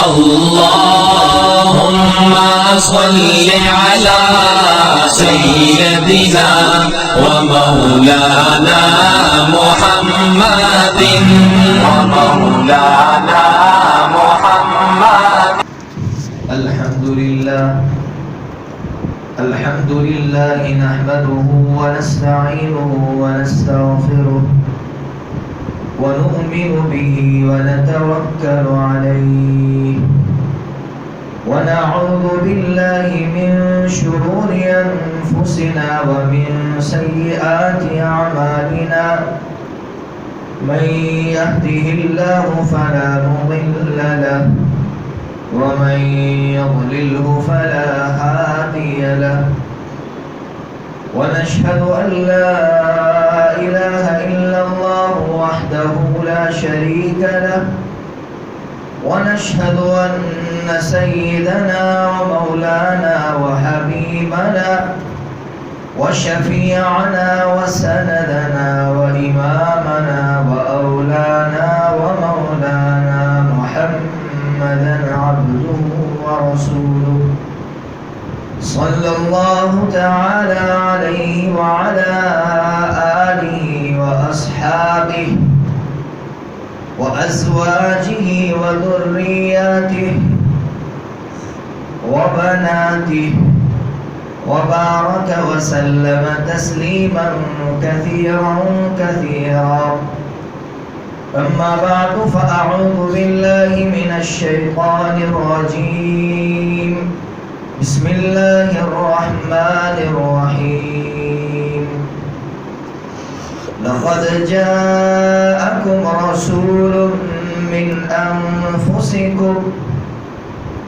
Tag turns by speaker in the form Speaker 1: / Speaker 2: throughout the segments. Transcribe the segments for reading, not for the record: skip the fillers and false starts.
Speaker 1: اللهم صل على سيدنا ومولانا محمد
Speaker 2: الحمد لله نحمده ونستعينه ونستغفره ونؤمن به ونتوكل عليه ونعوذ بالله من شرور أنفسنا ومن سيئات أعمالنا من يهده الله فلا مضل له ومن يضلله فلا هادي له ونشهد أن لا إله إلا الله وحده لا شريك له ونشهد أن سيدنا ومولانا وحبيبنا وشفيعنا وسندنا وإمامنا وأولانا ومولانا محمدا عبده ورسوله صلى الله تعالى عليه وعلى آله وأصحابه وأزواجه وذرياته وبناته وبارك وسلم تسليما كثيرا كثيرا. أما بعد فأعوذ بالله من الشيطان الرجيم. بسم الله الرحمن الرحيم. لقد جاءكم رسول من أنفسكم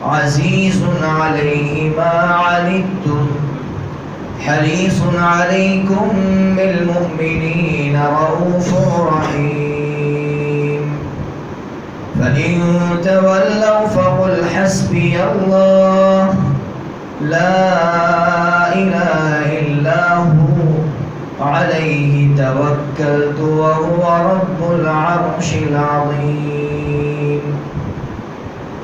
Speaker 2: عزيز عليه ما عنتم حريص عليكم بالمؤمنين رؤوف رحيم. فإن تولوا فقل حسبي الله لا إله إلا هو عليه توكلت وهو رب العرش العظيم.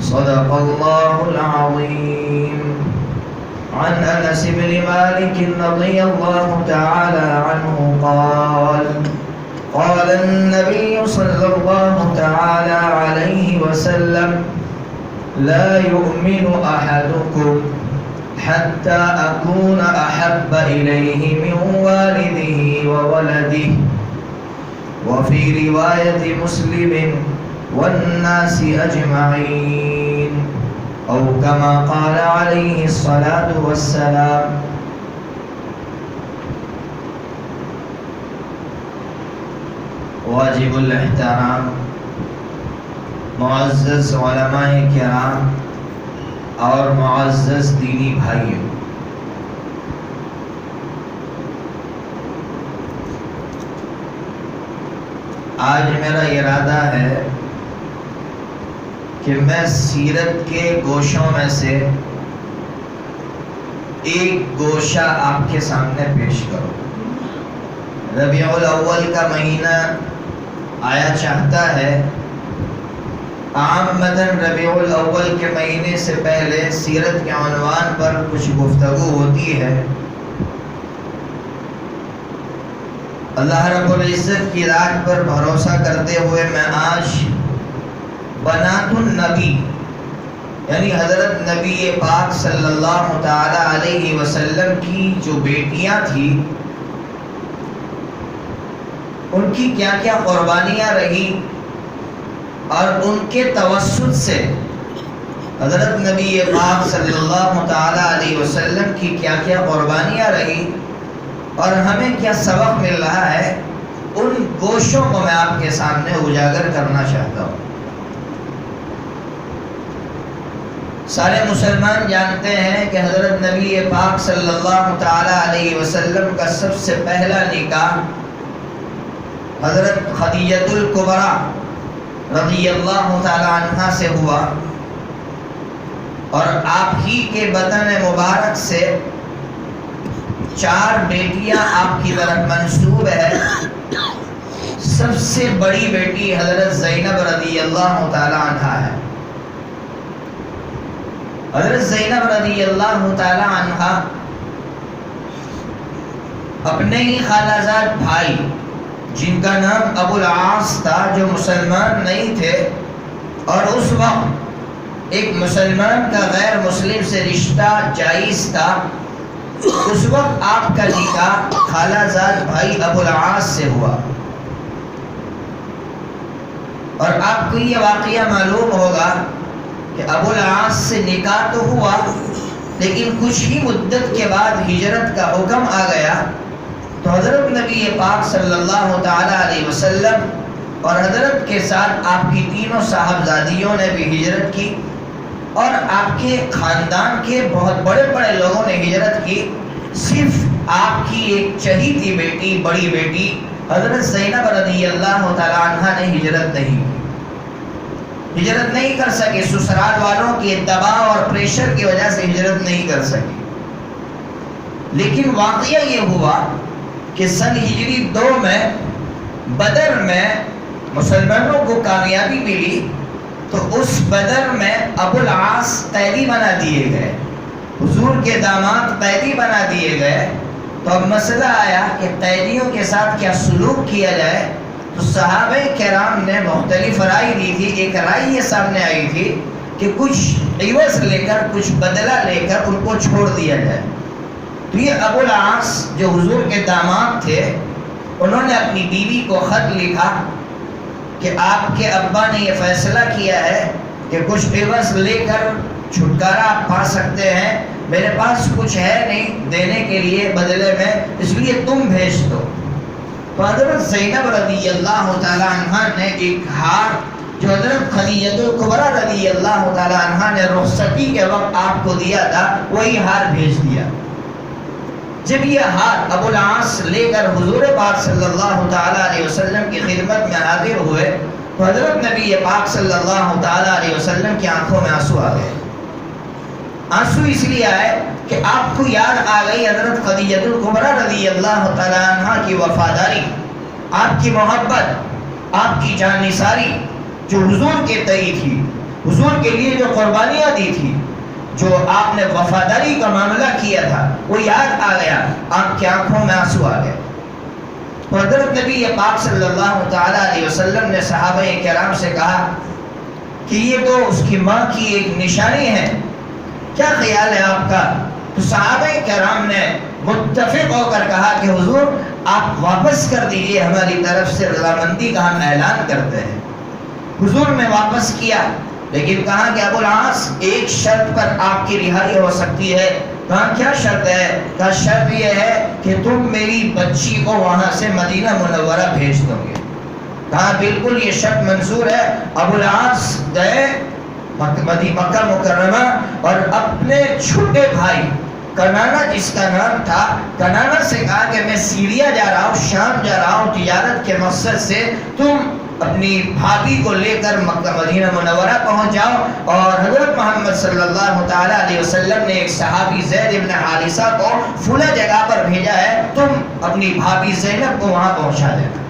Speaker 2: صدق الله العظيم. عن أنس بن مالك رضي الله تعالى عنه قال قال النبي صلى الله تعالى عليه وسلم لا يؤمن أحدكم حتى أكون أحب إليه من والده وولده وفي رواية مسلم والناس أجمعين أو كما قال عليه الصلاة والسلام. واجب الاحترام معزز علماء کرام اور معزز دینی بھائیوں، آج میرا ارادہ ہے کہ میں سیرت کے گوشوں میں سے ایک گوشہ آپ کے سامنے پیش کروں. ربیع الاول کا مہینہ آیا چاہتا ہے. عامةً ربیع الاول کے مہینے سے پہلے سیرت کے عنوان پر کچھ گفتگو ہوتی ہے. اللہ رب العزت کی ذات پر بھروسہ کرتے ہوئے میں آج بنات النبی یعنی حضرت نبی پاک صلی اللہ تعالی علیہ وسلم کی جو بیٹیاں تھیں ان کی کیا کیا قربانیاں رہی اور ان کے توسط سے حضرت نبی پاک صلی اللہ تعالی علیہ وسلم کی کیا کیا قربانیاں رہی اور ہمیں کیا سبق مل رہا ہے، ان گوشوں کو میں آپ کے سامنے اجاگر کرنا چاہتا ہوں. سارے مسلمان جانتے ہیں کہ حضرت نبی پاک صلی اللہ تعالی علیہ وسلم کا سب سے پہلا نکاح حضرت خدیجہ الکبریٰ رضی اللہ تعالی عنہ سے ہوا اور آپ ہی کے بدن مبارک سے 4 بیٹیاں آپ کی طرف منسوب ہے. سب سے بڑی بیٹی حضرت زینب رضی اللہ تعالی عنہ ہے. حضرت زینب رضی اللہ تعالی عنہا اپنے ہی خالہ زاد بھائی جن کا نام ابو العاص تھا، جو مسلمان نہیں تھے، اور اس وقت ایک مسلمان کا غیر مسلم سے رشتہ جائز تھا، اس وقت آپ کا نکاح خالہ زاد بھائی ابو العاص سے ہوا۔ اور آپ کو یہ واقعہ معلوم ہوگا کہ ابو العاص سے نکاح تو ہوا، لیکن کچھ ہی مدت کے بعد ہجرت کا حکم آ گیا، تو حضرت نبی پاک صلی اللہ تعالی علیہ وسلم اور حضرت کے ساتھ آپ کی تینوں صاحبزادیوں نے بھی ہجرت کی، اور آپ کے خاندان کے بہت بڑے بڑے لوگوں نے ہجرت کی۔ صرف آپ کی ایک چہیتی بیٹی، بڑی بیٹی حضرت زینب رضی اللہ تعالی عنہا نے ہجرت نہیں کر سکے، سسرال والوں کے دباؤ اور پریشر کی وجہ سے ہجرت نہیں کر سکے۔ لیکن واقعہ یہ ہوا کہ سن ہجری 2 میں بدر میں مسلمانوں کو کامیابی ملی، تو اس بدر میں ابو العاص قیدی بنا دیے گئے، حضور کے داماد قیدی بنا دیے گئے۔ تو اب مسئلہ آیا کہ قیدیوں کے ساتھ کیا سلوک کیا جائے، تو صحابہ کرام نے مختلف رائے دی تھی۔ ایک رائے یہ سامنے آئی تھی کہ کچھ عوض لے کر، کچھ بدلہ لے کر ان کو چھوڑ دیا جائے۔ تو یہ ابو العاص جو حضور کے داماد تھے، انہوں نے اپنی بیوی کو خط لکھا کہ آپ کے ابا نے یہ فیصلہ کیا ہے کہ کچھ عوض لے کر چھٹکارا آپ پا سکتے ہیں، میرے پاس کچھ ہے نہیں دینے کے لیے بدلے میں، اس لیے تم بھیج دو۔ تو حضرت زینب رضی اللہ تعالی عنہا نے ایک ہار جو حضرت خدیجہ کبریٰ رضی اللہ تعالی عنہا نے رخصتی کے وقت آپ کو دیا تھا، وہی ہار بھیج دیا۔ جب یہ ہار ابو العاص لے کر حضور پاک صلی اللہ تعالی علیہ وسلم کی خدمت میں حاضر ہوئے، تو حضرت نبی پاک صلی اللہ تعالی علیہ وسلم کی آنکھوں میں آنسو آ گئے۔ آنسو اس لیے آئے کہ آپ کو یاد آ گئی حضرت خدیجہ کبریٰ رضی اللہ تعالی عنہا کی وفاداری، آپ کی محبت، آپ کی جان نثاری جو حضور کے تئیں تھی، حضور کے لیے جو قربانیاں دی تھی، جو آپ نے وفاداری کا معاملہ کیا تھا، وہ یاد آ گیا، آپ کی آنکھوں میں آنسو آ گئے۔ تو حضرت نبی پاک صلی اللہ تعالی علیہ وسلم نے صحابہ کرام سے کہا کہ یہ تو اس کی ماں کی ایک نشانی ہے، کیا خیال ہے آپ کا؟ تو صحابہ کرام نے متفق ہو کر کہا کہ حضور آپ واپس کر دیجئے، ہماری طرف سے رضامندی کا ہم اعلان کرتے ہیں۔ حضور نے واپس کیا، لیکن کہا کہ ابو العاص ایک شرط پر آپ کی رہائی ہو سکتی ہے۔ کہا کیا شرط ہے؟ کہا شرط یہ ہے کہ تم میری بچی کو وہاں سے مدینہ منورہ بھیج دو گے۔ کہا بالکل یہ شرط منظور ہے۔ ابو العاص گئے مکہ مکرمہ اور اپنے چھوٹے بھائی کنانا جس کا نام تھا، کنانا سے کہا کہ میں سیریا جا رہا ہوں، شام جا رہا ہوں تجارت کے مقصد سے، تم اپنی بھابھی کو لے کر مکہ مدینہ منورہ پہنچ جاؤ۔ اور حضرت محمد صلی اللہ تعالی علیہ وسلم نے ایک صحابی زید ابن حارثہ کو فلاں جگہ پر بھیجا ہے، تم اپنی بھابھی زینب کو وہاں پہنچا دینا۔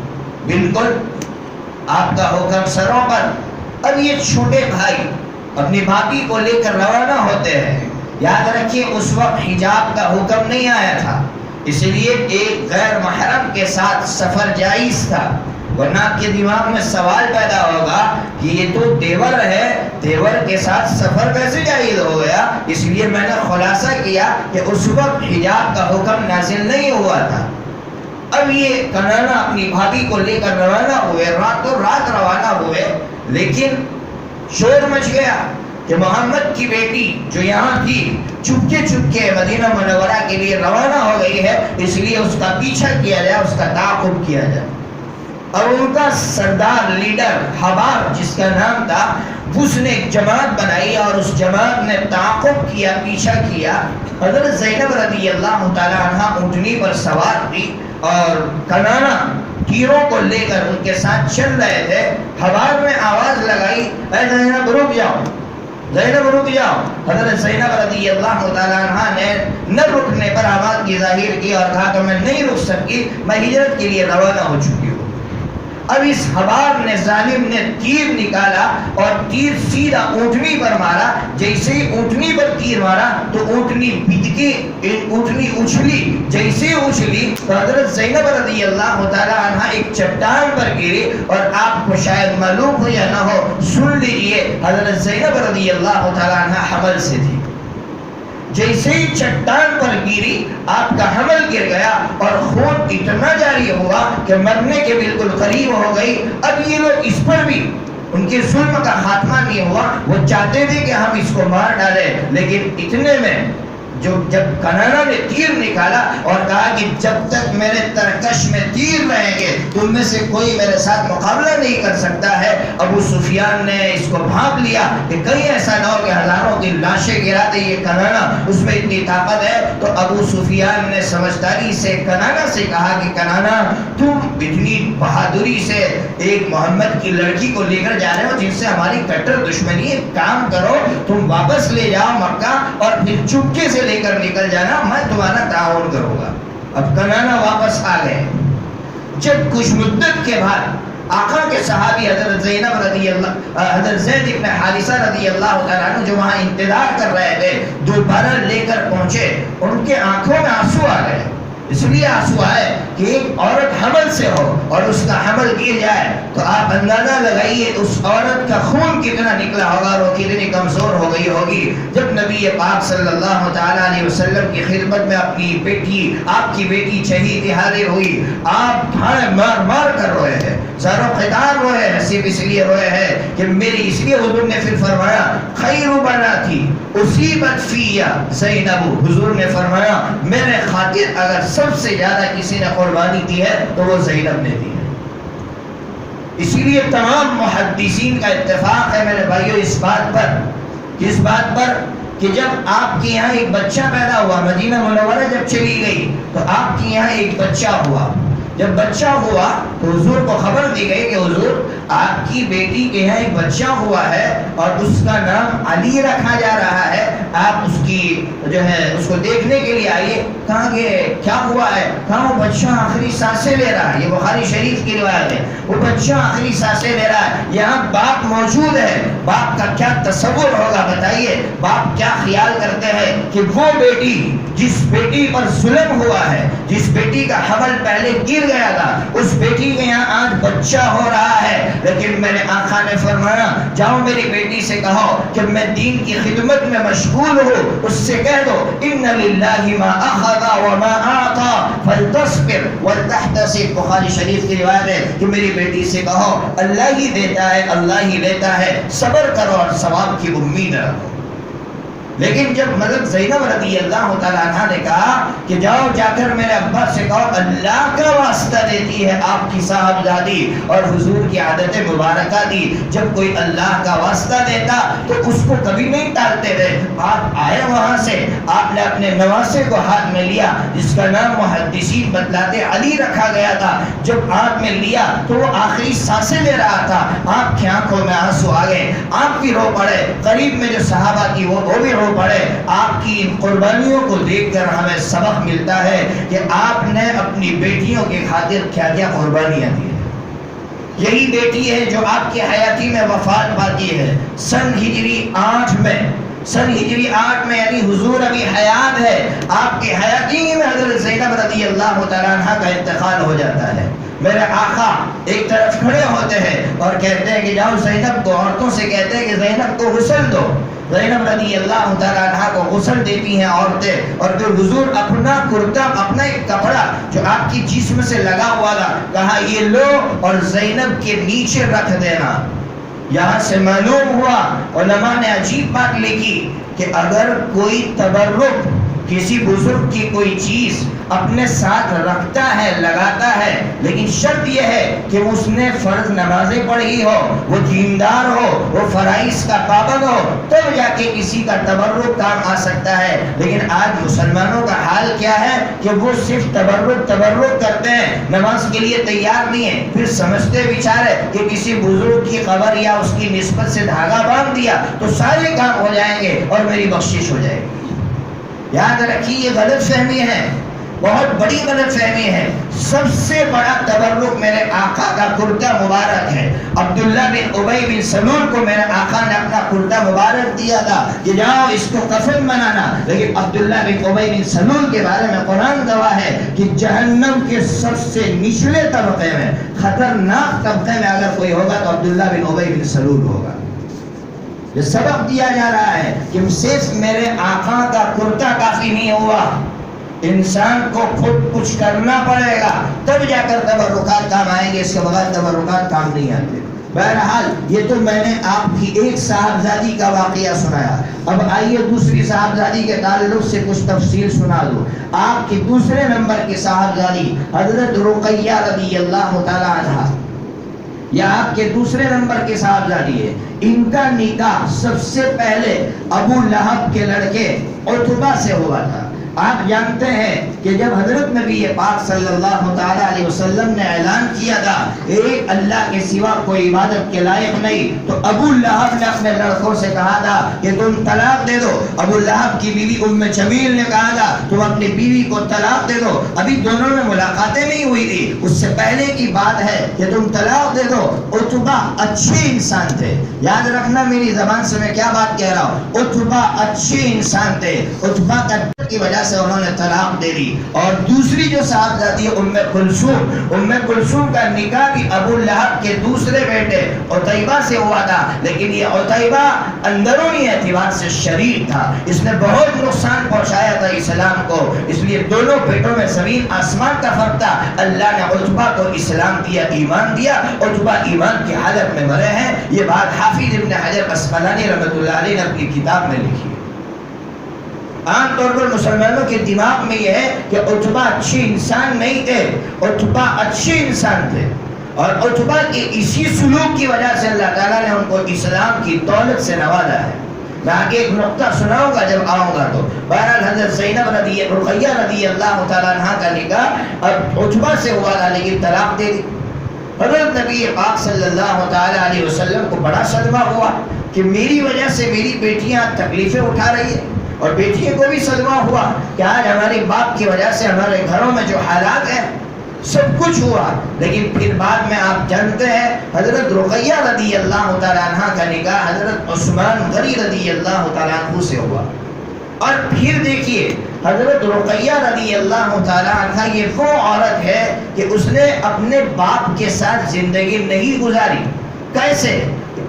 Speaker 2: بالکل آپ کا حکم سروں پر۔ اب یہ چھوٹے بھائی اپنی بھابھی کو لے کر روانہ ہوتے ہیں۔ یاد رکھیے اس وقت حجاب کا حکم نہیں آیا تھا، اس لیے ایک غیر محرم کے ساتھ سفر جائز تھا، ورنہ آپ کے دماغ میں سوال پیدا ہوگا کہ یہ تو دیور ہے، دیور کے ساتھ سفر کیسے جائز ہو گیا؟ اس لیے میں نے خلاصہ کیا کہ اس وقت حجاب کا حکم نازل نہیں ہوا تھا۔ اب یہ کنانا اپنی بھابھی کو لے کر روانہ ہوئے، راتوں رات روانہ ہوئے، لیکن شور مچ گیا کہ محمد کی بیٹی جو یہاں تھی چپکے چپکے مدینہ منورہ کے لیے روانہ ہو گئی ہے، اس لیے اس کا پیچھا کیا جائے، اس کا تعاقب کیا جائے۔ اور ان کا سردار لیڈر حبار جس کا نام تھا، اس نے ایک جماعت بنائی اور اس جماعت نے تعاقب کیا، پیچھا کیا۔ حضرت زینب رضی اللہ تعالی عنہ اونٹنی پر سوار تھی اور کنانا تیروں کو لے کر ان کے ساتھ چل رہے تھے۔ حبار نے آواز لگائی، اے زینب رک جاؤ، زینب رک جاؤ۔ حضرت زینب رضی اللہ تعالی عنہ نے نہ رکنے پر آواز کی ظاہر کی اور کہا کہ میں نہیں رک سکتی، میں ہجرت کے لیے روانہ ہو چکی ہوں۔ اب اس حباب نے ظالم نے تیر نکالا اور تیر سیدھا اونٹنی پر مارا. جیسے ہی اونٹنی پر تیر مارا تو اونٹنی بچکی، اونٹنی اچھلی. جیسے اچھلی تو حضرت زینب رضی اللہ تعالی عنہ ایک چٹان پر گری. اور آپ کو شاید معلوم ہو یا نہ ہو، سن لیجئے، حضرت زینب رضی اللہ تعالی عنہ حمل سے تھی. جیسے ہی چٹان پر گری آپ کا حمل گر گیا اور خون اتنا جاری ہوا کہ مرنے کے بالکل قریب ہو گئی. اب یہ لوگ اس پر بھی ان کے ظلم کا خاتمہ نہیں ہوا. وہ چاہتے تھے کہ ہم اس کو مار ڈالیں، لیکن اتنے میں جب کنانہ نے تیر نکالا اور کہا کہ جب تک میرے ترکش میں تیر رہیں گے تم میں سے کوئی میرے ساتھ مقابلہ نہیں کر سکتا ہے. ابو سفیان نے اس کو بھانپ لیا کہ کہیں ایسا نہ ہو کہ ہزاروں کی لاشیں گرا دے یہ کنانہ، اس میں اتنی طاقت ہے. تو ابو سفیان نے سمجھداری سے کنانہ سے کہا کہ کنانہ تم اتنی بہادری سے ایک محمد کی لڑکی کو لے کر جا رہے ہو جن سے ہماری کٹر دشمنی ہے، کام کرو تم واپس لے جاؤ مکہ اور پھر چپکے سے لے کر نکل جانا، میں تمہارا تعاون کروں گا. اب کنانہ واپس آ گئے. جب کچھ مدت کے بعد آقا کے صحابی حضرت زینب رضی اللہ، حضرت زید ابن حارثہ رضی اللہ تعالیٰ عنہ جو وہاں انتظار کر رہے تھے دوبارہ لے کر پہنچے. ان کے آنکھوں میں آنسو آ گئے. اس لیے آنسو آئے کہ ایک عورت حمل سے ہو اور اس کا حمل گر جائے تو آپ اندازہ لگائیے اس عورت کا خون کتنا نکلا ہوگا اور وہ کتنی کمزور ہو گئی ہوگی. جب نبی پاک صلی اللہ تعالیٰ علیہ وسلم کی خدمت میں اپنی بیٹی، آپ کی بیٹی شہید حاضر ہوئی، آپ بھاڑ مار مار کر روئے ہیں، زارو خطار روئے ہیں. صرف اس لیے روئے ہیں کہ میری، اس لیے حضور نے پھر فرمایا خیر بناتی اصیبت فی زینب. حضور نے فرمایا میرے خاطر اگر سب سے زیادہ کسی نے قربانی دی ہے تو وہ زینب نے دی ہے. اسی لیے تمام محدثین کا اتفاق ہے میرے بھائیو اس بات پر کہ جب آپ کے یہاں ایک بچہ پیدا ہوا، مدینہ منورہ جب چلی گئی تو آپ کے یہاں ایک بچہ ہوا. جب بچہ ہوا تو حضور کو خبر دی گئی کہ حضور آپ کی بیٹی کے یہاں ایک بچہ ہوا ہے اور اس کا نام علی رکھا جا رہا ہے، آپ اس کی جو ہے اس کو دیکھنے کے لیے آئیے. کہا کہ کیا ہوا ہے؟ کہا وہ بچہ آخری سانسیں لے رہا ہے. یہ بخاری شریف کی روایت ہے. وہ بچہ آخری سانسیں لے رہا ہے، یہاں باپ موجود ہے. باپ کا کیا تصور ہوگا بتائیے، باپ کیا خیال کرتے ہیں کہ وہ بیٹی جس بیٹی پر ظلم ہوا ہے، جس بیٹی کا حمل پہلے گر گیا تھا، اس بیٹی کے یہاں آج بچہ ہو رہا ہے. لیکن میرے آقا نے فرمایا جاؤ میری بیٹی سے کہو کہ میں دین کی خدمت میں مشغول ہوں. اس سے کہہ دو ان للہ ما اخذ وما اعطى فلتصبر ولتحتسب. بخاری شریف کی روایت ہے کہ میری بیٹی سے کہو اللہ ہی دیتا ہے، اللہ ہی لیتا ہے، صبر کرو اور ثواب کی امید رکھو. لیکن جب حضرت زینب رضی اللہ تعالیٰ عنہ نے کہا کہ جاؤ جا کر میرے ابا سے کہو اللہ کا واسطہ دیتی ہے آپ کی صاحبزادی، اور حضور کی عادت مبارکہ دی جب کوئی اللہ کا واسطہ دیتا تو اس کو کبھی نہیں ٹالتے تھے. آپ آئے وہاں سے، آپ نے اپنے نواسے کو ہاتھ میں لیا جس کا نام محدثین بتلاتے علی رکھا گیا تھا. جب ہاتھ میں لیا تو وہ آخری سانسیں لے رہا تھا. آپ کی آنکھوں میں آنسو آ گئے، آپ بھی رو پڑے. قریب میں جو صحابہ تھی وہ بھی رو پڑے. آپ کی ان قربانیوں کو دیکھ کر ہمیں سبق ملتا ہے کہ آپ نے اپنی بیٹیوں کی خاطر کیا کیا قربانیاں دی. یہی بیٹی ہے جو آپ کی حیاتی میں وفات پاتی ہے سن ہجری 8 میں. سن ہجری 8 میں یعنی حضور ابھی حیات ہے، آپ کی حیاتی میں حضرت زینب رضی اللہ تعالیٰ عنہ کا انتقال ہو جاتا ہے. میرے آقا ایک طرف کھڑے ہوتے ہیں اور کہتے ہیں کہ جاؤ زینب کو، عورتوں سے کہتے ہیں کہ زینب کو غسل دو. زینب رضی اللہ تعالیٰ عنہ کو غسل دیتی ہیں عورتیں، اور پھر حضور اپنا کرتا، اپنا ایک کپڑا جو آپ کی جسم سے لگا ہوا تھا، کہا یہ لو اور زینب کے نیچے رکھ دینا. یہاں سے معلوم ہوا، علماء نے عجیب بات لکھی کہ اگر کوئی تبرک کسی بزرگ کی کوئی چیز اپنے ساتھ رکھتا ہے، لگاتا ہے، لیکن شرط یہ ہے کہ اس نے فرض نمازیں پڑھی ہو، وہ دیندار ہو، وہ فرائض کا پابند ہو، تب جا کے کسی کا تبرک کام آ سکتا ہے. لیکن آج مسلمانوں کا حال کیا ہے کہ وہ صرف تبرک کرتے ہیں، نماز کے لیے تیار نہیں ہے. پھر سمجھتے بیچارے کہ کسی بزرگ کی قبر یا اس کی نسبت سے دھاگا باندھ دیا تو سارے کام ہو جائیں گے اور میری بخشش ہو جائے گی. یاد رکھیے یہ غلط فہمی ہے. بہت بڑی غلط فہمی ہے. سب سے بڑا تبرک میرے آقا کا کرتا مبارک ہے. عبداللہ بن ابی بن سلول کو میرے آقا نے اپنا کرتا مبارک دیا تھا کہ جاؤ اس کو کفن بنانا. لیکن عبداللہ بن ابی بن سلول کے بارے میں قرآن گواہ ہے کہ جہنم کے سب سے نچلے طبقے میں، خطرناک طبقے میں اگر کوئی ہوگا تو عبداللہ بن ابی بن سلول ہوگا. یہ سبق دیا جا رہا ہے کہ صرف میرے آقا کا کرتا کافی نہیں ہوا، انسان کو خود کچھ کرنا پڑے گا تب جا کر تبرکات کام آئیں گے، اس کے بغیر تبرکات کام نہیں آتے. بہرحال یہ تو میں نے آپ کی ایک صاحبزادی کا واقعہ سنایا. اب آئیے دوسری صاحبزادی کے تعلق سے کچھ تفصیل سنا دو. آپ کی دوسرے نمبر کی صاحبزادی حضرت رقیہ رضی اللہ تعالی عنہا، یہ آپ کے دوسرے نمبر کی صاحبزادی ہے. ان کا نکاح سب سے پہلے ابو لہب کے لڑکے عتبہ سے ہوا تھا. آپ جانتے ہیں کہ جب حضرت نبی پاک صلی اللہ تعالی علیہ وسلم نے اعلان کیا تھا ایک اللہ کے سوا کوئی عبادت کے لائق نہیں، تو ابو لہب نے اپنے لڑکوں سے کہا تھا کہ تم طلاق دے دو. ابو لہب کی بیوی ام جمیل نے کہا تھا تم اپنی بیوی کو طلاق دے دو. ابھی دونوں میں ملاقاتیں نہیں ہوئی تھی، اس سے پہلے کی بات ہے کہ تم طلاق دے دو. عتبہ اچھے انسان تھے، یاد رکھنا میری زبان سے میں کیا بات کہہ رہا ہوں. عتبہ اچھے انسان تھے. عتبہ کا کی وجہ سے انہوں نے طلاق دے دی. اور دوسری جو صاحبزادی ام کلثوم کا نکاح بھی ابو لہب کے دوسرے بیٹے عتیبہ سے ہوا تھا. لیکن یہ عتیبہ اندرونی اعتبار سے شریر تھا، اس نے بہت نقصان پہنچایا تھا اسلام کو، اس لیے دونوں بیٹوں میں زمین آسمان کا فرق تھا. اللہ نے عتبہ کو اسلام دیا، ایمان دیا. عتبہ ایمان کی حالت میں مرے ہیں. یہ بات حافظ ابن حجر عسقلانی رحمۃ اللہ علیہ نے اپنی کتاب میں لکھی. عام طور پر مسلمانوں کے دماغ میں یہ ہے کہ عتبہ اچھے انسان نہیں تھے، عتبہ اچھے انسان تھے. اور عتبہ کے اسی سلوک کی وجہ سے اللہ تعالیٰ نے ان کو اسلام کی دولت سے نوازا ہے. میں آگے ایک نقطہ سناؤں گا جب آؤں گا تو. بہرحال حضرت زینب رقیہ رضی اللہ تعالیٰ عنہ کا نکاح اب عتبہ سے ہوا تھا لیکن طلاق دے دی. حضرت نبی پاک صلی اللہ تعالیٰ علیہ وسلم کو بڑا صدمہ ہوا کہ میری وجہ سے میری بیٹیاں تکلیفیں اٹھا رہی ہیں، اور بیٹیوں کو بھی صدمہ ہوا کہ آج ہمارے باپ کی وجہ سے ہمارے گھروں میں جو حالات ہیں سب کچھ ہوا. لیکن پھر بعد میں آپ جانتے ہیں حضرت رقیہ رضی اللہ تعالیٰ عنہ کا نکاح حضرت عثمان غنی رضی اللہ تعالیٰ عنہ سے ہوا. اور پھر دیکھیے حضرت رقیہ رضی اللہ تعالیٰ عنہ یہ وہ عورت ہے کہ اس نے اپنے باپ کے ساتھ زندگی نہیں گزاری. کیسے؟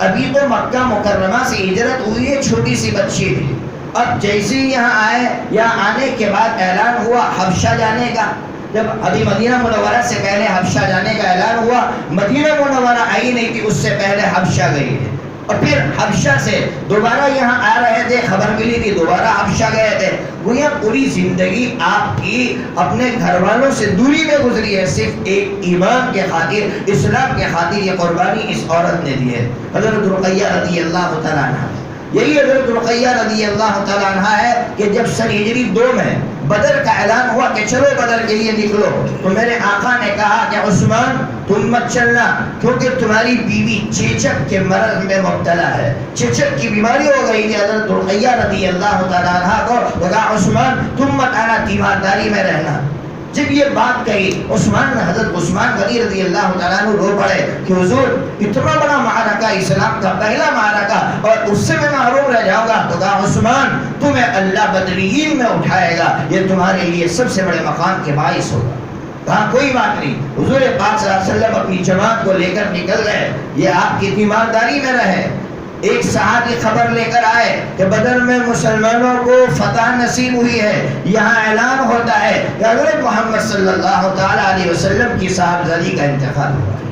Speaker 2: ابھی تو مکہ مکرمہ سے ہجرت ہوئی ہے، چھوٹی سی بچی تھی. اب جیسے یہاں آئے، یہاں آنے کے بعد اعلان ہوا حبشہ جانے کا. جب ابھی مدینہ منورہ سے پہلے حبشہ جانے کا اعلان ہوا، مدینہ منورہ آئی نہیں تھی، اس سے پہلے حبشہ گئی ہے. اور پھر حبشہ سے دوبارہ یہاں آ رہے تھے، خبر ملی تھی دوبارہ حبشہ گئے تھے. گویا پوری زندگی آپ کی اپنے گھر والوں سے دوری میں گزری ہے. صرف ایک ایمان کے خاطر، اسلام کے خاطر یہ قربانی اس عورت نے دی ہے. حضرت رقیہ رضی اللہ تعالیٰ عنہ، یہی حضرت رقیہ رضی اللہ تعالیٰ عنہ ہے کہ جب سن ہجری 2 میں بدر کا اعلان ہوا کہ چلو بدر کے لیے نکلو، تو میرے آقا نے کہا کہ عثمان تم مت چلنا کیونکہ تمہاری بیوی چیچک کے مرض میں مبتلا ہے. چیچک کی بیماری ہو گئی تھی حضرت رقیہ رضی اللہ تعالیٰ عنہ کو. کہا عثمان تم مت آنا، تیمارداری میں رہنا. جب یہ بات کہی حضرت عثمان غنی رضی اللہ تعالیٰ عنہ رو پڑے کہ حضور اتنا بڑا معرکہ، اسلام کا پہلا معرکہ، اور اس سے میں محروم رہ جاؤں گا. تو کہا عثمان تمہیں اللہ بدرین میں اٹھائے گا، یہ تمہارے لیے سب سے بڑے مقام کے باعث ہوگا. کہا کوئی بات نہیں. حضور پاک صلی اللہ علیہ وسلم اپنی جماعت کو لے کر نکل گئے. یہ آپ کی تیمارداری میں رہے. ایک صحابی خبر لے کر آئے کہ بدر میں مسلمانوں کو فتح نصیب ہوئی ہے. یہاں اعلان ہوتا ہے کہ حضرت محمد صلی اللہ تعالی علیہ وسلم کی صاحبزادی کا انتقال ہوا ہے.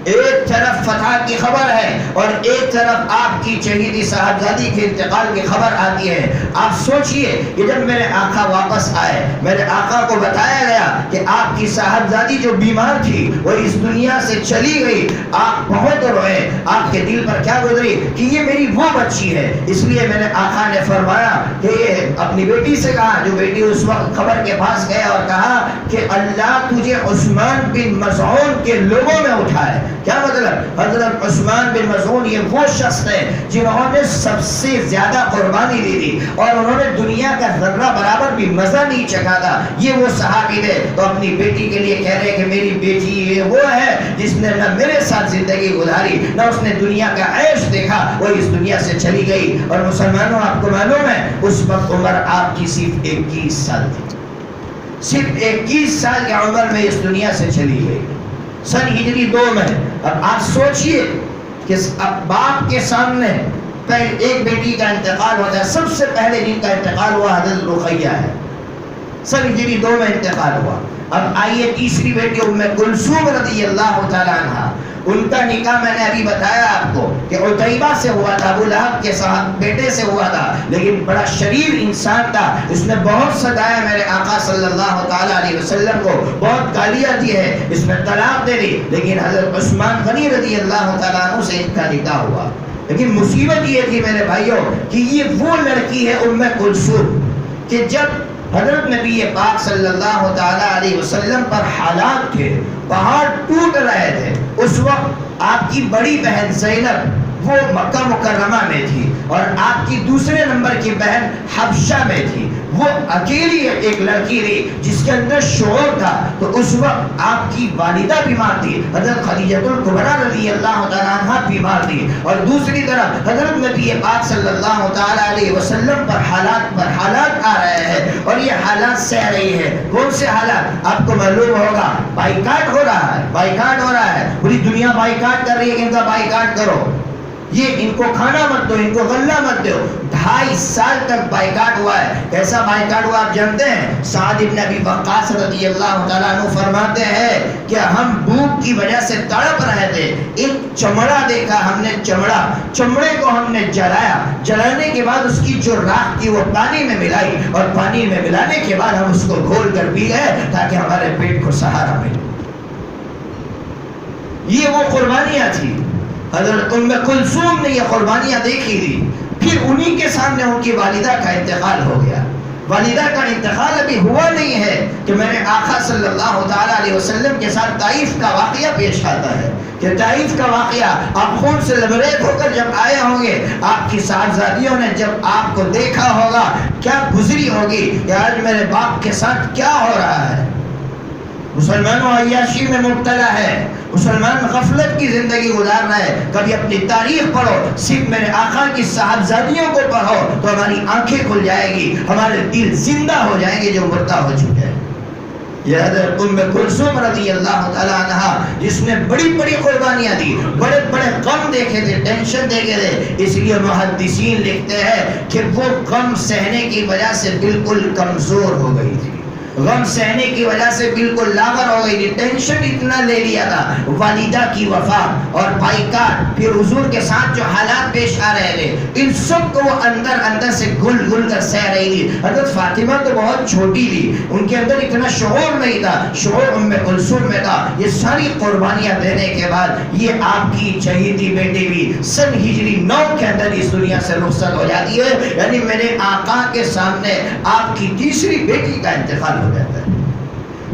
Speaker 2: ایک طرف فتح کی خبر ہے اور ایک طرف آپ کی شہیدی صاحبزادی کے انتقال کی خبر آتی ہے. آپ سوچئے کہ جب میرے آقا واپس آئے، میرے آقا کو بتایا گیا کہ آپ کی صاحبزادی جو بیمار تھی وہ اس دنیا سے چلی گئی. آپ بہت روئے. آپ کے دل پر کیا گزری کہ یہ میری وہ بچی ہے. اس لیے میرے آقا نے فرمایا کہ یہ اپنی بیٹی سے کہا، جو بیٹی اس وقت خبر کے پاس گیا، اور کہا کہ اللہ تجھے عثمان بن مظعون کے لوگوں میں اٹھائے. کیا مطلب؟ حضرت عثمان بن مظعون یہ وہ شخص ہے جنہوں نے سب سے زیادہ قربانی دی تھی اور انہوں نے دنیا کا ذرہ برابر بھی مزہ نہیں چکھا تھا. یہ وہ صحابی تھے تو اپنی بیٹی کے لیے کہہ رہے کہ میری بیٹی یہ وہ ہے جس نے نہ میرے ساتھ زندگی گزاری نہ اس نے دنیا کا عیش دیکھا, وہ اس دنیا سے چلی گئی. اور مسلمانوں آپ کو معلوم ہے اس وقت عمر آپ کی صرف 21 سال تھی. صرف 21 سال کی عمر میں اس دنیا سے چلی گئی, سن ہجری 2 میں. اب آپ سوچئے کہ اب باپ کے سامنے ایک بیٹی کا انتقال ہوتا ہے. سب سے پہلے جن کا انتقال ہوا حضرت رقیہ ہے, سن ہجری 2 میں انتقال ہوا. اب آئیے تیسری بیٹی ام کلثوم رضی اللہ تعالی عنہ, ان کا نکاح میں نے ابھی بتایا آپ کو کہ عتیبہ سے ہوا تھا, ابو لہب کے ساتھ بیٹے سے ہوا تھا, لیکن بڑا شریر انسان تھا. اس نے بہت ستایا میرے آقا صلی اللہ تعالی علیہ وسلم کو, بہت گالیاں دی ہے, اس میں طلاق دے دی. لیکن حضرت عثمان غنی رضی اللہ تعالیٰ عنہ سے ان کا نکاح ہوا. لیکن مصیبت یہ تھی میرے بھائیوں کہ یہ وہ لڑکی ہے ام کلثوم کہ جب حضرت نبی پاک صلی اللہ تعالی علیہ وسلم پر حالات تھے, پہاڑ ٹوٹ رہے تھے, اس وقت آپ کی بڑی بہن زینب وہ مکہ مکرمہ میں تھی اور آپ کی دوسرے نمبر کی بہن حبشہ میں تھی. وہ اکیلی ایک لڑکی تھی جس کے اندر شعور تھا. تو اس وقت آپ کی والدہ بیمار تھی, حضرت خدیجہ الکبریٰ رضی اللہ تعالیٰ عنہ بیمار تھی, اور دوسری طرف حضرت نبی پاک صلی اللہ تعالیٰ علیہ وسلم پر حالات آ رہے ہیں اور یہ حالات سہ رہی ہے. کون سے حالات؟ آپ کو معلوم ہوگا, بائیکاٹ ہو رہا ہے, بائیکاٹ ہو رہا ہے, پوری دنیا بائیکاٹ کر رہی ہے کہ ان کا بائیکاٹ کرو, یہ ان کو کھانا مت دو, ان کو غلہ مت دو. 2.5 سال تک بائیکاٹ ہوا ہے. کیسا بائیکاٹ ہوا آپ جانتے ہیں؟ سعد بن ابی وقاص رضی اللہ تعالیٰ عنہ فرماتے ہیں کہ ہم بھوک کی وجہ سے تڑپ رہے تھے, ایک چمڑا دیکھا ہم نے, چمڑے کو ہم نے جلایا, جلانے کے بعد اس کی جو راکھ تھی وہ پانی میں ملائی, اور پانی میں ملانے کے بعد ہم اس کو گھول کر پی گئے تاکہ ہمارے پیٹ کو سہارا ملے. یہ وہ قربانیاں تھی. حضرت ام کلثوم نے یہ قربانیاں دیکھی تھی. پھر انہی کے سامنے ان کی والدہ کا انتقال ہو گیا. والدہ کا انتقال ابھی ہوا نہیں ہے کہ میرے آقا صلی اللہ تعالیٰ علیہ وسلم کے ساتھ طائف کا واقعہ پیش آتا ہے کہ طائف کا واقعہ آپ خون سے لبریز ہو کر جب آئے ہوں گے, آپ کی صاحبزادیوں نے جب آپ کو دیکھا ہوگا کیا گزری ہوگی کہ آج میرے باپ کے ساتھ کیا ہو رہا ہے. مسلمانوں عیاشی میں مبتلا ہے, مسلمان غفلت کی زندگی گزار رہا ہے. کبھی اپنی تاریخ پڑھو, صرف میرے آقا کی صاحبزادیوں کو پڑھو تو ہماری آنکھیں کھل جائے گی, ہمارے دل زندہ ہو جائیں گے جو مردہ ہو چکے ہیں. یہ حضرت ام کلثوم رضی اللہ تعالیٰ عنہ جس نے بڑی بڑی قربانیاں دی, بڑے بڑے غم دیکھے تھے, ٹینشن دیکھے تھے, اس لیے محدثین لکھتے ہیں کہ وہ غم سہنے کی وجہ سے بالکل کمزور ہو گئی تھی, غم سہنے کی وجہ سے بالکل لاغر ہو گئی تھی, ٹینشن اتنا لے لیا تھا. والدہ کی وفات اور بائیکاٹ, پھر حضور کے ساتھ جو حالات پیش آ رہے تھے, ان سب کو وہ اندر سے گل کر سہ رہی تھی. حضرت فاطمہ تو بہت چھوٹی تھی, ان کے اندر اتنا شعور نہیں تھا, شعور ام کلثوم میں تھا. یہ ساری قربانیاں دینے کے بعد یہ آپ کی چہیتی بیٹی بھی سن ہجری 9 کے اندر اس دنیا سے رخصت ہو جاتی ہے. یعنی میرے آقا کے سامنے آپ کی تیسری بیٹی کا انتقال ہو جاتا ہے.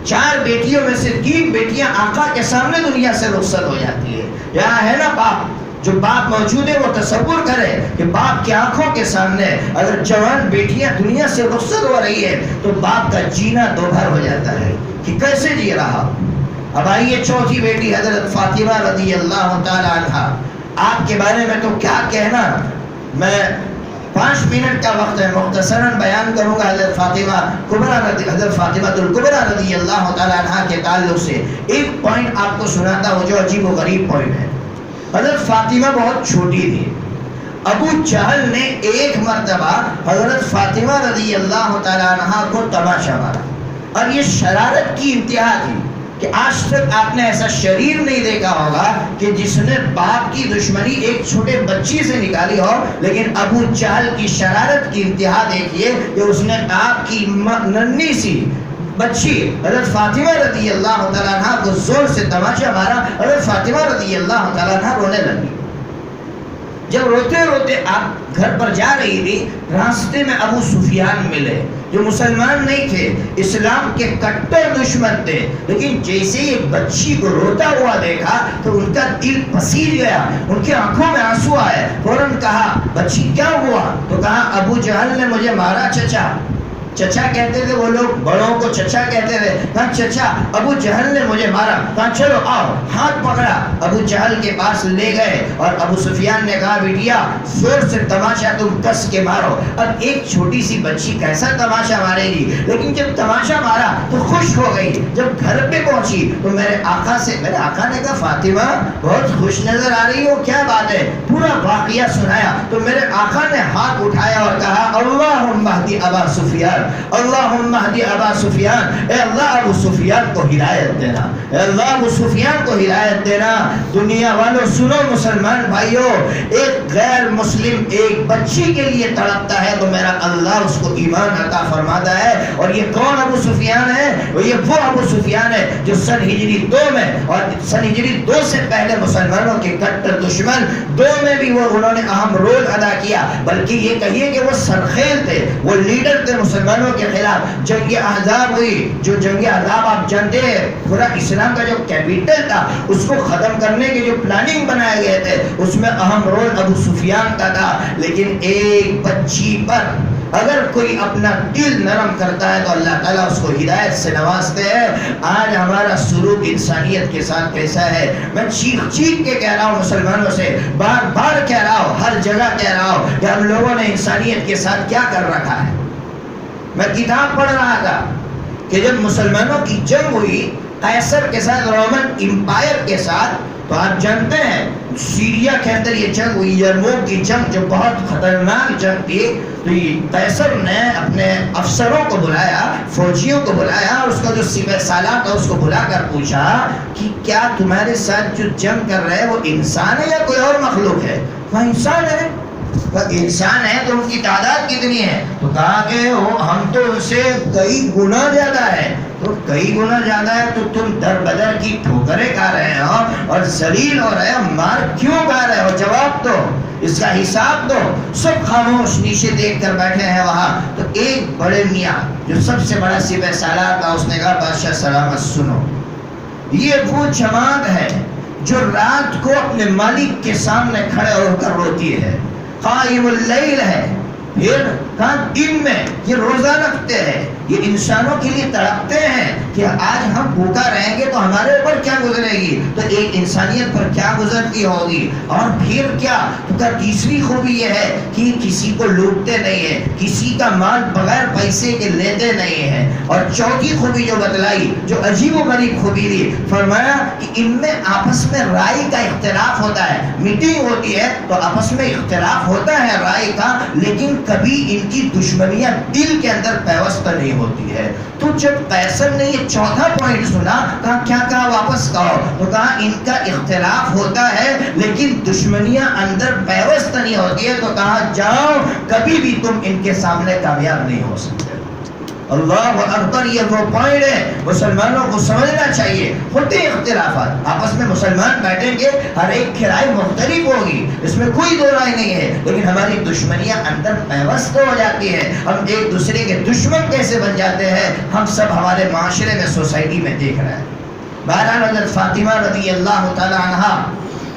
Speaker 2: 4 بیٹیوں میں سے 3 بیٹیاں آقا کے سامنے دنیا سے رخصت ہو جاتی ہے. یہاں ہے نا باپ, جو باپ موجود ہے وہ تصور کرے کہ باپ کی آنکھوں کے سامنے اگر جوان بیٹیاں دنیا سے رخصت ہو رہی ہے تو باپ کا جینا دوبھر ہو جاتا ہے کہ کیسے جی رہا. اب آئیے چوتھی بیٹی حضرت فاطمہ رضی اللہ تعالی عنہا, آپ کے بارے میں تو کیا کہنا, میں 5 منٹ کا وقت ہے, مختصراً بیان کروں گا حضرت فاطمہ الکبریٰ رضی اللہ تعالیٰ عنہ کے تعلق سے. ایک پوائنٹ آپ کو سناتا ہوں جو عجیب و غریب پوائنٹ ہے. حضرت فاطمہ بہت چھوٹی تھی. ابو جہل نے ایک مرتبہ حضرت فاطمہ رضی اللہ تعالیٰ عنہ کو تماشا مارا, اور یہ شرارت کی انتہا تھی کہ آج تک آپ نے ایسا شریر نہیں دیکھا ہوگا کہ جس نے باپ کی دشمنی ایک چھوٹے بچی سے نکالی ہو. لیکن ابو جہل کی شرارت کی انتہا دیکھیے کہ اس نے آپ کی ننھی سی بچی حضرت فاطمہ رضی اللہ تعالیٰ عنہ کو زور سے تماشا مارا. حضرت فاطمہ رضی اللہ تعالیٰ عنہ رونے لگی. جب روتے روتے آپ گھر پر جا رہی تھی، راستے میں ابو سفیان ملے جو مسلمان نہیں تھے، اسلام کے کٹر دشمن تھے، لیکن جیسے ہی بچی کو روتا ہوا دیکھا تو ان کا دل پسیج گیا، ان کی آنکھوں میں آنسو آئے۔ فوراً کہا بچی کیا ہوا؟ تو کہا ابو جہل نے مجھے مارا چچا۔ چچا کہتے تھے وہ لوگ، بڑوں کو چچا کہتے تھے۔ کہا چچا ابو جہل نے مجھے مارا۔ کہا چلو آؤ، ہاتھ پکڑا، ابو جہل کے پاس لے گئے اور ابو سفیان نے کہا بیٹیا زور سے تماشا تم کس کے مارو۔ اب ایک چھوٹی سی بچی کیسا تماشا مارے گی، لیکن جب تماشا مارا تو خوش ہو گئی۔ جب گھر پہ پہنچی تو میرے آقا نے کہا فاطمہ بہت خوش نظر آ رہی ہو، کیا بات ہے؟ پورا واقعہ سنایا تو میرے آقا نے ہاتھ اٹھایا اور کہا اللہم اہدی ابا سفیان، اللہم اہدی ابا سفیان، اے اللہ ابو سفیان کو ہدایت دینا، اے اللہ ابو سفیان کو ہدایت دینا۔ دنیا والوں سنو، مسلمان بھائیوں، ایک غیر مسلم ایک بچی کے لیے تڑپتا ہے تو میرا اللہ اس کو ایمان عطا فرماتا ہے۔ اور یہ کون ابو سفیان ہے؟ یہ وہ ابو سفیان ہے جو سن ہجری 2 میں اور سن ہجری 2 سے پہلے مسلمانوں کے کٹر دشمن 2 میں بھی وہ انہوں نے اہم رول ادا کیا، بلکہ یہ کہیے کہ وہ سرخیل تھے، وہ لیڈر تھے مسلمانوں کے خلاف۔ جنگ احزاب ہوئی، جو جنگ احزاب آپ جانتے ہیں، پورا اسلام کا جو کیپیٹل تھا اس کو ختم کرنے کے جو پلاننگ بنائے گئے تھے اس میں اہم رول ابو سفیان کا تھا۔ لیکن ایک بچی پر اگر کوئی اپنا دل نرم کرتا ہے تو اللہ تعالیٰ اس کو ہدایت سے نوازتے ہیں۔ آج ہمارا سلوک انسانیت کے ساتھ کیسا ہے؟ میں چیخ چیخ کے کہہ رہا ہوں مسلمانوں سے، بار بار کہہ رہا ہوں، ہر جگہ کہہ رہا ہوں کہ ہم لوگوں نے انسانیت کے ساتھ کیا کر رکھا ہے۔ میں کتاب پڑھ رہا تھا کہ جب مسلمانوں کی جنگ ہوئی قیصر کے ساتھ، رومن امپائر کے ساتھ، تو آپ جانتے ہیں سیریا کے اندر یہ جنگ ہوئی، یرموک کی جنگ جو بہت خطرناک جنگ تھی، تو قیصر نے اپنے افسروں کو بلایا، فوجیوں کو بلایا اور اس کا جو سپہ سالار تھا اس کو بلا کر پوچھا کہ کیا تمہارے ساتھ جو جنگ کر رہے ہیں وہ انسان ہے یا کوئی اور مخلوق ہے؟ وہ انسان ہے۔ انسان ہے تو ان کی تعداد کتنی ہے؟ تو کہا کہ ہم تو ان سے کئی گنا زیادہ ہے۔ تو کئی گنا زیادہ ہے تو تم در بدر کی ٹھوکریں کھا رہے ہو اور ذلیل ہو رہے ہو، مار کیوں کھا رہے ہو؟ جواب دو، اس کا حساب دو۔ سب خاموش نیچے دیکھ کر بیٹھے ہیں وہاں۔ تو ایک بڑے میاں جو سب سے بڑا سپہ سالار تھا، اس نے کہا بادشاہ سلامت سنو، یہ وہ جماعت ہے جو رات کو اپنے مالک کے سامنے کھڑے ہو کر روتی ہے، قائم اللیل ہے، پھر دن میں یہ روزہ رکھتے ہیں، یہ انسانوں کے لیے تڑپتے ہیں کہ آج ہم بھوکا رہیں گے تو ہمارے اوپر کیا گزرے گی، تو ایک انسانیت پر کیا گزرتی ہوگی۔ اور پھر کیا، تو تیسری خوبی یہ ہے کہ کسی کو لوٹتے نہیں ہیں، کسی کا مال بغیر پیسے کے لیتے نہیں ہیں۔ اور چوتھی خوبی جو بتلائی، جو عجیب و غریب خوبی تھی، فرمایا کہ ان میں آپس میں رائے کا اختلاف ہوتا ہے، میٹنگ ہوتی ہے تو آپس میں اختلاف ہوتا ہے رائے کا، لیکن کبھی ان کی دشمنیاں دل کے اندر پیوستہ نہیں ہوتی ہے۔ تو جب قیصر نے یہ چوتھا پوائنٹ سنا، کہا کیا کہا واپس کہو، تو کہا ان کا اختلاف ہوتا ہے لیکن دشمنیاں اندر پیوست نہیں ہوتی ہے، تو کہا جاؤ کبھی بھی تم ان کے سامنے کامیاب نہیں ہو سکتے۔ اللہ اکبر، یہ وہ پوائنٹ ہے مسلمانوں کو سمجھنا چاہیے۔ ہوتے اختلافات، آپس میں مسلمان بیٹھیں گے، ہر ایک کی رائے مختلف ہوگی، اس میں کوئی دو رائے نہیں ہے، لیکن ہماری دشمنیاں اندر پیوست ہو جاتی ہے، ہم ایک دوسرے کے دشمن کیسے بن جاتے ہیں، ہم سب ہمارے معاشرے میں، سوسائٹی میں دیکھ رہے ہیں۔ بہرحال حضرت فاطمہ رضی اللہ تعالی عنہا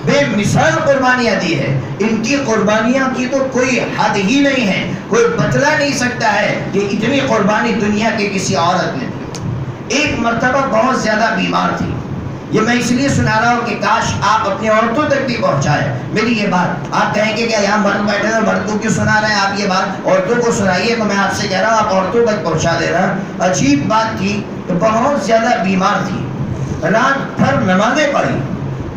Speaker 2: بے مثال قربانیاں دی ہے، ان کی قربانیاں کی تو کوئی حد ہی نہیں ہے، کوئی بتلا نہیں سکتا ہے کہ اتنی قربانی دنیا کے کسی عورت نے دی۔ ایک مرتبہ بہت زیادہ بیمار تھی، یہ میں اس لیے سنا رہا ہوں کہ کاش آپ اپنی عورتوں تک بھی پہنچائیں میری یہ بات۔ آپ کہیں گے کہ یہاں مرد بیٹھے ہیں، مرد کو کیوں سنا رہے ہیں آپ یہ بات، عورتوں کو سنائیے، تو میں آپ سے کہہ رہا ہوں آپ عورتوں تک پہنچا دے رہا ہوں۔ عجیب بات تھی کہ بہت زیادہ بیمار تھی، رات بھر نمازیں پڑھی،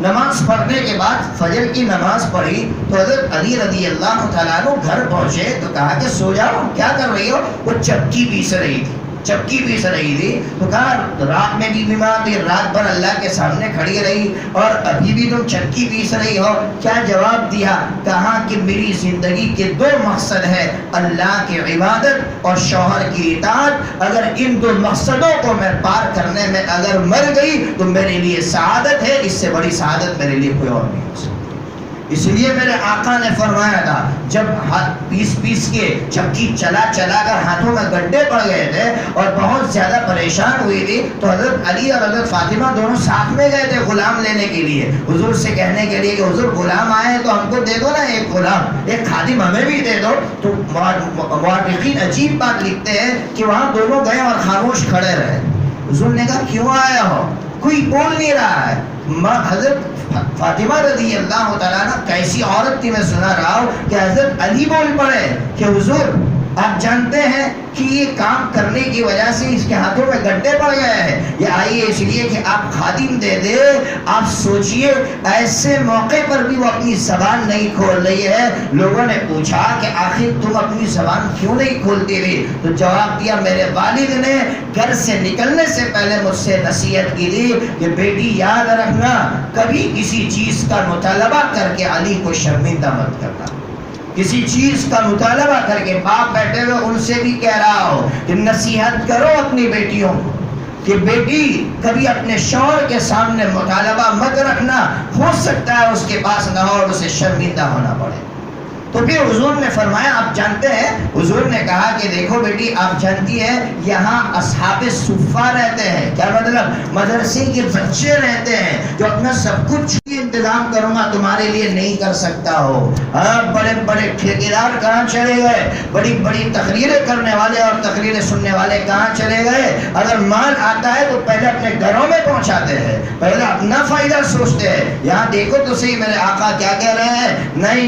Speaker 2: نماز پڑھنے کے بعد فجر کی نماز پڑھی تو حضرت علی رضی اللہ تعالیٰ عنہ گھر پہنچے تو کہا کہ سو جاؤ، کیا کر رہی ہو؟ وہ چکی پیس رہی تھی، چکی پیس رہی تھی، تو کہا رات میں بھی بیمار تھی، رات بھر اللہ کے سامنے کھڑی رہی اور ابھی بھی تم چکی پیس رہی ہو، کیا جواب دیا؟ کہا کہ میری زندگی کے دو مقصد ہے، اللہ کی عبادت اور شوہر کی اطاعت، اگر ان دو مقصدوں کو میں پار کرنے میں اگر مر گئی تو میرے لیے سعادت ہے، اس سے بڑی سعادت میرے لیے کوئی اور نہیں ہو سکتی۔ اس لیے میرے آقا نے فرمایا تھا جب پیس کے چکی چلا کر ہاتھوں میں گڈھے پڑ گئے تھے اور بہت زیادہ پریشان ہوئی تھی تو حضرت علی اور حضرت فاطمہ دونوں ساتھ میں گئے تھے غلام لینے کے لیے، حضور سے کہنے کے لیے کہ حضور غلام آئے ہیں تو ہم کو دے دو نا، ایک غلام، ایک خادم ہمیں بھی دے دو۔ تو مورخین عجیب بات لکھتے ہیں کہ وہاں دونوں گئے اور خاموش کھڑے رہے۔ حضور نے کہا کیوں آیا ہو؟ کوئی بول نہیں رہا ہے۔ حضرت فاطمہ رضی اللہ تعالیٰ عنہ کیسی عورت تھی، میں سنا رہا ہوں کہ حضرت علی بول پڑے کہ حضور آپ جانتے ہیں کہ یہ کام کرنے کی وجہ سے اس کے ہاتھوں میں گڈھے پڑ گئے ہیں، یہ آئیے اس لیے کہ آپ خادم دے دے۔ آپ سوچئے ایسے موقع پر بھی وہ اپنی زبان نہیں کھول رہی ہے۔ لوگوں نے پوچھا کہ آخر تم اپنی زبان کیوں نہیں کھولتی رہی؟ تو جواب دیا میرے والد نے گھر سے نکلنے سے پہلے مجھ سے نصیحت کی تھی کہ بیٹی یاد رکھنا کبھی کسی چیز کا مطالبہ کر کے علی کو شرمندہ مت کرنا۔ کسی چیز کا مطالبہ کر کے باپ بیٹھے ہوئے ان سے بھی کہہ رہا ہو کہ نصیحت کرو اپنی بیٹیوں کو کہ بیٹی کبھی اپنے شوہر کے سامنے مطالبہ مت رکھنا، ہو سکتا ہے اس کے پاس نہ ہو اور اسے شرمندہ ہونا پڑے۔ تو پھر حضور نے فرمایا آپ جانتے ہیں، حضور نے کہا کہ دیکھو بیٹی آپ جانتی ہیں یہاں اصحاب صفہ رہتے ہیں، کیا مطلب مدرسے کے بچے رہتے ہیں جو اپنا سب کچھ انتظام کروں گا تمہارے لیے نہیں کر سکتا ہو۔ بڑے بڑے ٹھیکیدار کہاں چلے گئے، بڑی بڑی تقریریں کرنے والے اور تقریریں سننے والے کہاں چلے گئے؟ اگر مال آتا ہے تو پہلے اپنے گھروں میں پہنچاتے ہیں، پہلے اپنا فائدہ سوچتے ہیں۔ یہاں دیکھو تو صحیح میرے آقا کیا کہہ رہے ہیں، نہیں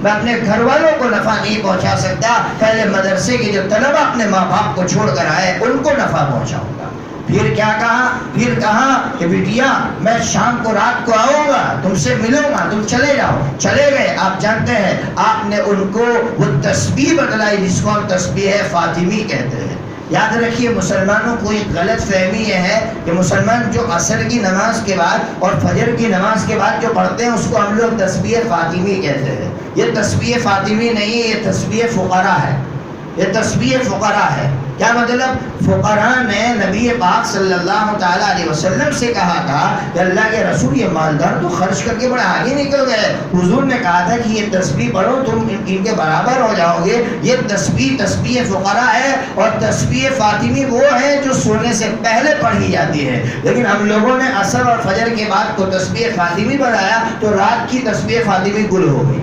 Speaker 2: میں اپنے گھر والوں کو نفع نہیں پہنچا سکتا، پہلے مدرسے کے جو طلبہ اپنے ماں باپ کو چھوڑ کر آئے ان کو نفع پہنچاؤں گا۔ پھر کیا کہا؟ پھر کہا کہ بیٹیا میں شام کو رات کو آؤں گا، تم سے ملوں گا، تم چلے جاؤ۔ چلے گئے۔ آپ جانتے ہیں آپ نے ان کو وہ تسبیح بتلائی جس کو ہم تسبیح فاطمی کہتے ہیں۔ یاد رکھیے مسلمانوں کو ایک غلط فہمی یہ ہے کہ مسلمان جو عصر کی نماز کے بعد اور فجر کی نماز کے بعد جو پڑھتے ہیں اس کو ہم لوگ تسبیح فاطمی کہتے ہیں۔ یہ تسبیح فاطمی نہیں، یہ تسبیح فقراء ہے، یہ تسبیح فقراء ہے۔ کیا مطلب؟ فقراء نے نبی پاک صلی اللہ تعالیٰ علیہ وسلم سے کہا تھا کہ اللہ کے رسول یہ مالدار تو خرچ کر کے بڑے آگے نکل گئے، حضور نے کہا تھا کہ یہ تسبیح پڑھو تم ان کے برابر ہو جاؤ گے۔ یہ تسبیح فقراء ہے، اور تسبیح فاطمی وہ ہے جو سونے سے پہلے پڑھی جاتی ہے، لیکن ہم لوگوں نے عصر اور فجر کے بعد کو تسبیح فاطمی بنایا تو رات کی تسبیح فاطمی گل ہو گئی۔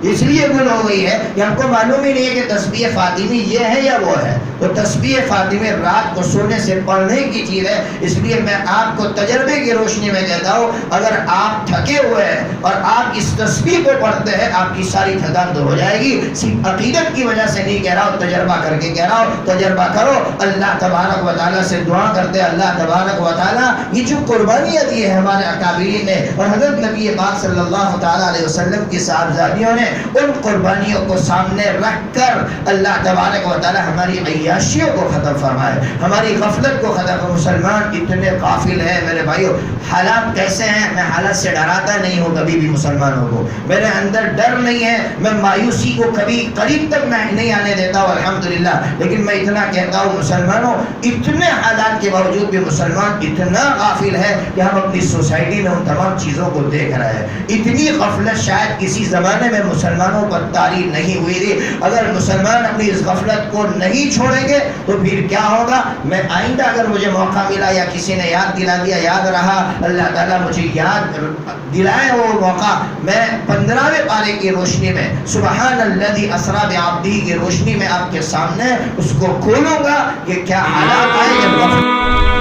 Speaker 2: اس لیے گل ہو گئی ہے کہ ہم کو معلوم ہی نہیں ہے کہ تسبیح فاطمی یہ ہے یا وہ ہے۔ تو تسبیح فاطمی رات کو سونے سے پڑھنے کی چیز ہے۔ اس لیے میں آپ کو تجربے کی روشنی میں کہتا ہوں اگر آپ تھکے ہوئے ہیں اور آپ اس تسبیح کو پڑھتے ہیں آپ کی ساری تھکان دور ہو جائے گی۔ صرف عقیدت کی وجہ سے نہیں کہہ رہا ہوں، تجربہ کر کے کہہ رہا ہوں، تجربہ کرو۔ اللہ تبارک و تعالیٰ سے دعا کرتے اللہ تبارک و تعالیٰ یہ جو قربانیاں دی ہے ہمارے اکابرین نے اور حضرت نبی پاک صلی اللہ تعالیٰ علیہ وسلم کی صاحبزادیوں نے، ان قربانیوں کو سامنے رکھ کر اللہ تبارک و تعالی ہماری عیاشیوں کو ختم فرمائے، ہماری غفلت کو ختم فرمائے۔ مسلمان اتنے غافل ہیں میرے بھائیو، حالات کیسے ہیں؟ میں حالات سے ڈراتا نہیں ہوں کبھی بھی مسلمانوں کو، میرے اندر ڈر نہیں ہے، میں مایوسی کو کبھی قریب تک میں نہیں آنے دیتا ہوں الحمدللہ، لیکن میں اتنا کہتا ہوں مسلمانوں اتنے حالات کے باوجود بھی مسلمان اتنا غافل ہے کہ ہم اپنی سوسائٹی میں ان تمام چیزوں کو دیکھ رہے ہیں۔ اتنی غفلت شاید کسی زمانے میں مسلمانوں پر طاری نہیں ہوئی تھی۔ اگر مسلمان اپنی اس غفلت کو نہیں چھوڑیں گے تو پھر کیا ہوگا؟ میں آئندہ اگر مجھے موقع ملا یا کسی نے یاد دلا دیا، یاد رہا، اللہ تعالیٰ مجھے یاد دلائے وہ موقع، میں 15ویں پارے کی روشنی میں سبحان الذی اسریٰ بعبدہ کی روشنی میں آپ کے سامنے اس کو کھولوں گا کہ کیا حالات آئے جب